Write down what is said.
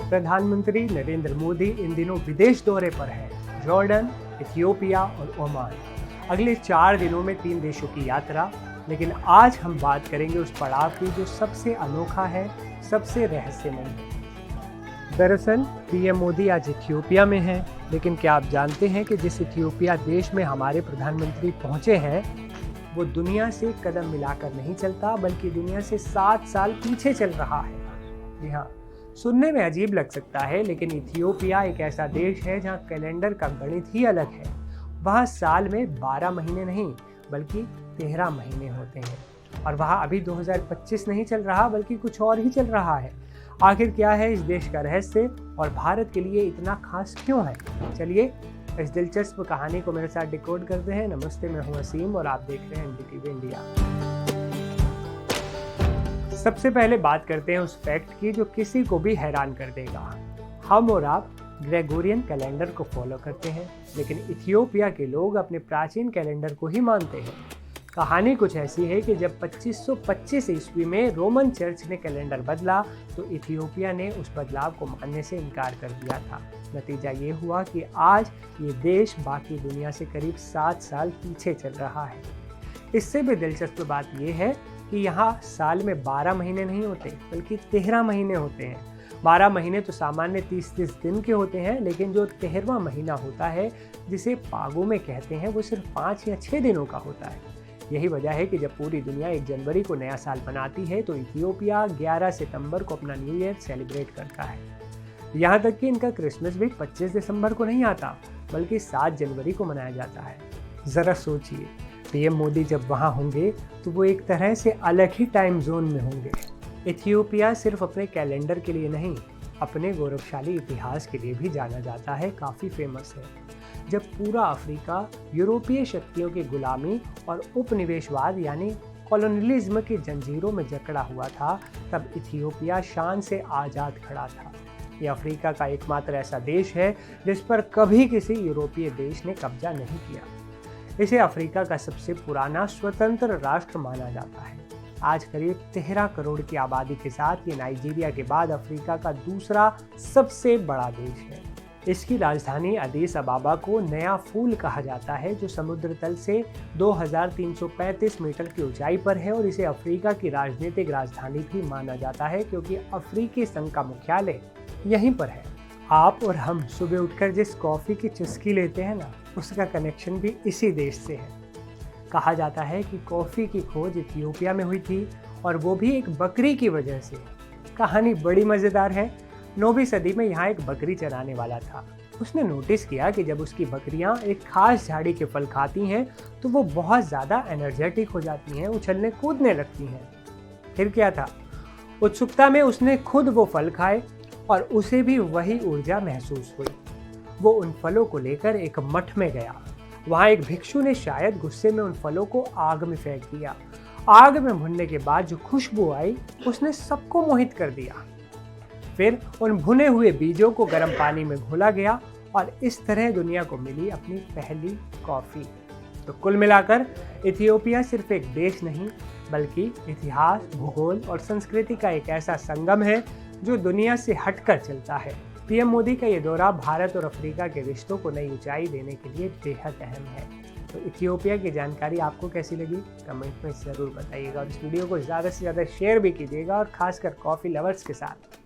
प्रधानमंत्री नरेंद्र मोदी इन दिनों विदेश दौरे पर हैं। जॉर्डन, इथियोपिया और ओमान। अगले 4 दिनों में 3 देशों की यात्रा। लेकिन आज हम बात करेंगे उस पड़ाव की जो सबसे अनोखा है, सबसे रहस्यमय है। दरअसल पीएम मोदी आज इथियोपिया में हैं, लेकिन क्या आप जानते हैं कि जिस इथियोपिया देश में हमारे प्रधानमंत्री पहुंचे हैं वो दुनिया से कदम मिलाकर नहीं चलता, बल्कि दुनिया से 7 साल पीछे चल रहा है। जी हाँ, सुनने में अजीब लग सकता है, लेकिन इथियोपिया एक ऐसा देश है जहाँ कैलेंडर का गणित ही अलग है। वहाँ साल में 12 महीने नहीं बल्कि 13 महीने होते हैं। और वहाँ अभी 2025 नहीं चल रहा, बल्कि कुछ और ही चल रहा है। आखिर क्या है इस देश का रहस्य और भारत के लिए इतना खास क्यों है? चलिए इस दिलचस्प कहानी को मेरे साथ डिकोड करते हैं। नमस्ते, मैं हूँ असीम और आप देख रहे हैं एनडीटीवी इंडिया। सबसे पहले बात करते हैं उस फैक्ट की जो किसी को भी हैरान कर देगा। हम और आप ग्रेगोरियन कैलेंडर को फॉलो करते हैं, लेकिन इथियोपिया के लोग अपने प्राचीन कैलेंडर को ही मानते हैं। कहानी कुछ ऐसी है कि जब 2525 ईस्वी में रोमन चर्च ने कैलेंडर बदला तो इथियोपिया ने उस बदलाव को मानने से इनकार कर दिया था। नतीजा ये हुआ कि आज ये देश बाकी दुनिया से करीब 7 साल पीछे चल रहा है। इससे भी दिलचस्प बात यह है कि यहाँ साल में 12 महीने नहीं होते बल्कि 13 महीने होते हैं। 12 महीने तो सामान्य 30-30 दिन के होते हैं, लेकिन जो 13वां महीना होता है जिसे पागो में कहते हैं वो सिर्फ 5 या 6 दिनों का होता है। यही वजह है कि जब पूरी दुनिया 1 जनवरी को नया साल मनाती है तो इथियोपिया 11 सितंबर को अपना न्यू ईयर सेलिब्रेट करता है। यहाँ तक कि इनका क्रिसमस भी 25 दिसंबर को नहीं आता बल्कि 7 जनवरी को मनाया जाता है। ज़रा सोचिए, पीएम मोदी जब वहाँ होंगे तो वो एक तरह से अलग ही टाइम जोन में होंगे। इथियोपिया सिर्फ अपने कैलेंडर के लिए नहीं, अपने गौरवशाली इतिहास के लिए भी जाना जाता है, काफ़ी फेमस है। जब पूरा अफ्रीका यूरोपीय शक्तियों की गुलामी और उपनिवेशवाद यानी कॉलोनियलिज्म की जंजीरों में जकड़ा हुआ था, तब इथियोपिया शान से आज़ाद खड़ा था। ये अफ्रीका का एकमात्र ऐसा देश है जिस पर कभी किसी यूरोपीय देश ने कब्जा नहीं किया। इसे अफ्रीका का सबसे पुराना स्वतंत्र राष्ट्र माना जाता है। आज करीब 13 करोड़ की आबादी के साथ ये नाइजीरिया के बाद अफ्रीका का दूसरा सबसे बड़ा देश है। इसकी राजधानी अदीस अबाबा को नया फूल कहा जाता है, जो समुद्र तल से 2335 मीटर की ऊंचाई पर है और इसे अफ्रीका की राजनीतिक राजधानी भी माना जाता है क्योंकि अफ्रीकी संघ का मुख्यालय यहीं पर है। आप और हम सुबह उठकर जिस कॉफ़ी की चुस्की लेते हैं ना, उसका कनेक्शन भी इसी देश से है। कहा जाता है कि कॉफ़ी की खोज इथियोपिया में हुई थी और वो भी एक बकरी की वजह से। कहानी बड़ी मज़ेदार है। 9वीं सदी में यहाँ एक बकरी चराने वाला था। उसने नोटिस किया कि जब उसकी बकरियाँ एक खास झाड़ी के फल खाती हैं तो वो बहुत ज़्यादा एनर्जेटिक हो जाती हैं, उछलने कूदने लगती हैं। फिर क्या था, उत्सुकता में उसने खुद वो फल खाए और उसे भी वही ऊर्जा महसूस हुई। वो उन फलों को लेकर एक मठ में गया। वहाँ एक भिक्षु ने शायद गुस्से में उन फलों को आग में फेंक दिया। आग में भुनने के बाद जो खुशबू आई उसने सबको मोहित कर दिया। फिर उन भुने हुए बीजों को गर्म पानी में घोला गया और इस तरह दुनिया को मिली अपनी पहली कॉफ़ी। तो कुल मिलाकर इथियोपिया सिर्फ एक देश नहीं बल्कि इतिहास, भूगोल और संस्कृति का एक ऐसा संगम है जो दुनिया से हटकर चलता है। पीएम मोदी का ये दौरा भारत और अफ्रीका के रिश्तों को नई ऊंचाई देने के लिए बेहद अहम है। तो इथियोपिया की जानकारी आपको कैसी लगी कमेंट में ज़रूर बताइएगा और इस वीडियो को ज़्यादा से ज़्यादा शेयर भी कीजिएगा और खासकर कॉफ़ी लवर्स के साथ।